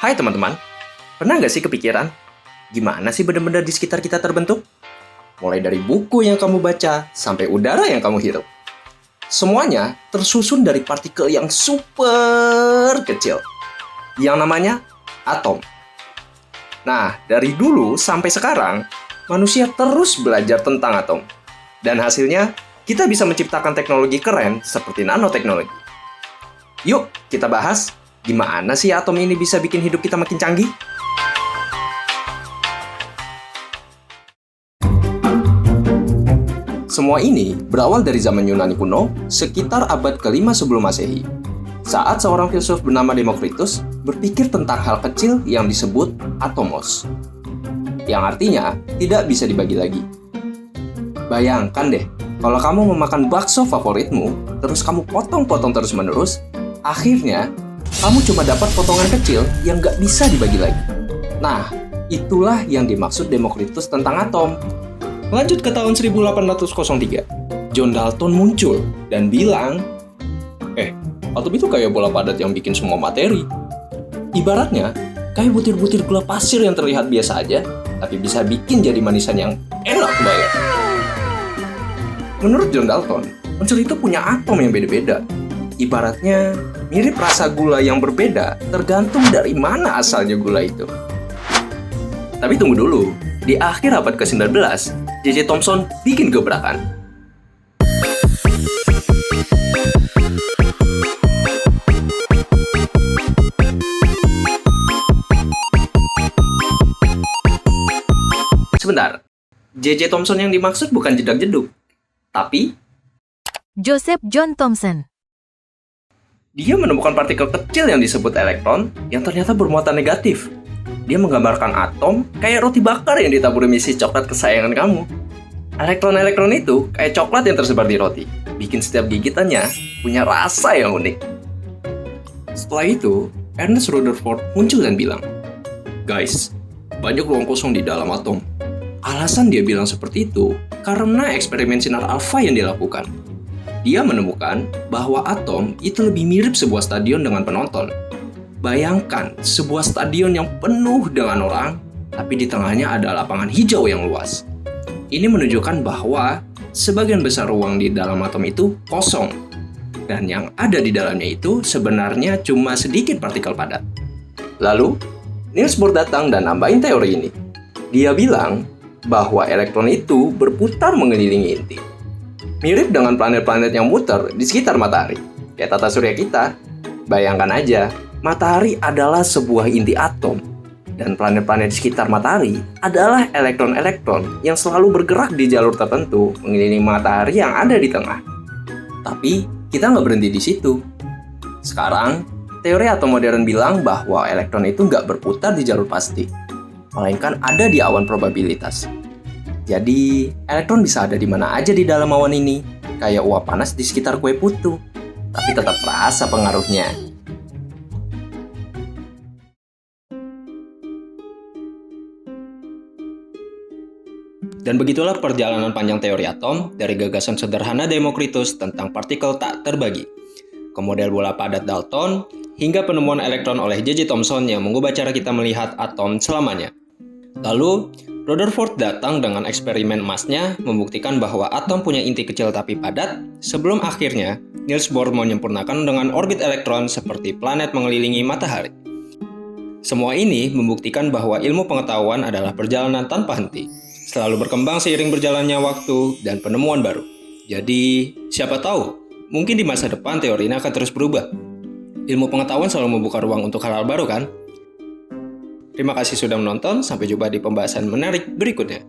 Hai teman-teman, pernah nggak sih kepikiran gimana sih benda-benda di sekitar kita terbentuk? Mulai dari buku yang kamu baca sampai udara yang kamu hirup. Semuanya tersusun dari partikel yang super kecil, yang namanya atom. Nah, dari dulu sampai sekarang, manusia terus belajar tentang atom. Dan hasilnya, kita bisa menciptakan teknologi keren seperti nanoteknologi. Yuk, kita bahas gimana sih atom ini bisa bikin hidup kita makin canggih? Semua ini berawal dari zaman Yunani kuno, sekitar abad ke-5 sebelum Masehi. Saat seorang filsuf bernama Demokritus berpikir tentang hal kecil yang disebut atomos, yang artinya tidak bisa dibagi lagi. Bayangkan deh, kalau kamu memakan bakso favoritmu, terus kamu potong-potong terus-menerus, akhirnya kamu cuma dapat potongan kecil yang nggak bisa dibagi lagi. Nah, itulah yang dimaksud Demokritus tentang atom. Lanjut ke tahun 1803, John Dalton muncul dan bilang, atom itu kayak bola padat yang bikin semua materi. Ibaratnya, kayak butir-butir gula pasir yang terlihat biasa aja, tapi bisa bikin jadi manisan yang enak banget. Menurut John Dalton, unsur itu punya atom yang beda-beda. Ibaratnya, mirip rasa gula yang berbeda tergantung dari mana asalnya gula itu. Tapi tunggu dulu, di akhir abad ke-19, J.J. Thomson bikin gebrakan. Sebentar, J.J. Thomson yang dimaksud bukan jedak-jeduk, tapi Joseph John Thomson. dia menemukan partikel kecil yang disebut elektron yang ternyata bermuatan negatif. Dia menggambarkan atom kayak roti bakar yang ditaburi misi coklat kesayangan kamu. Elektron-elektron itu kayak coklat yang tersebar di roti, bikin setiap gigitannya punya rasa yang unik. Setelah itu, Ernest Rutherford muncul dan bilang, "Guys, banyak ruang kosong di dalam atom." Alasan dia bilang seperti itu karena eksperimen sinar alfa yang dilakukan. Dia menemukan bahwa atom itu lebih mirip sebuah stadion dengan penonton. Bayangkan sebuah stadion yang penuh dengan orang, tapi di tengahnya ada lapangan hijau yang luas. Ini menunjukkan bahwa sebagian besar ruang di dalam atom itu kosong, dan yang ada di dalamnya itu sebenarnya cuma sedikit partikel padat. Lalu, Niels Bohr datang dan nambahin teori ini. Dia bilang bahwa elektron itu berputar mengelilingi inti. Mirip dengan planet-planet yang muter di sekitar matahari, kayak tata surya kita. Bayangkan aja, matahari adalah sebuah inti atom, dan planet-planet di sekitar matahari adalah elektron-elektron yang selalu bergerak di jalur tertentu mengelilingi matahari yang ada di tengah. Tapi, kita nggak berhenti di situ. Sekarang, teori atom modern bilang bahwa elektron itu nggak berputar di jalur pasti, melainkan ada di awan probabilitas. Jadi, elektron bisa ada di mana aja di dalam awan ini, kayak uap panas di sekitar kue putu, tapi tetap terasa pengaruhnya. Dan begitulah perjalanan panjang teori atom dari gagasan sederhana Demokritus tentang partikel tak terbagi, ke model bola padat Dalton, hingga penemuan elektron oleh J.J. Thomson yang mengubah cara kita melihat atom selamanya. Lalu, Rutherford datang dengan eksperimen emasnya membuktikan bahwa atom punya inti kecil tapi padat, sebelum akhirnya Niels Bohr menyempurnakan dengan orbit elektron seperti planet mengelilingi matahari. Semua ini membuktikan bahwa ilmu pengetahuan adalah perjalanan tanpa henti, selalu berkembang seiring berjalannya waktu dan penemuan baru. Jadi, siapa tahu, mungkin di masa depan teori ini akan terus berubah. Ilmu pengetahuan selalu membuka ruang untuk hal-hal baru, kan? Terima kasih sudah menonton, sampai jumpa di pembahasan menarik berikutnya.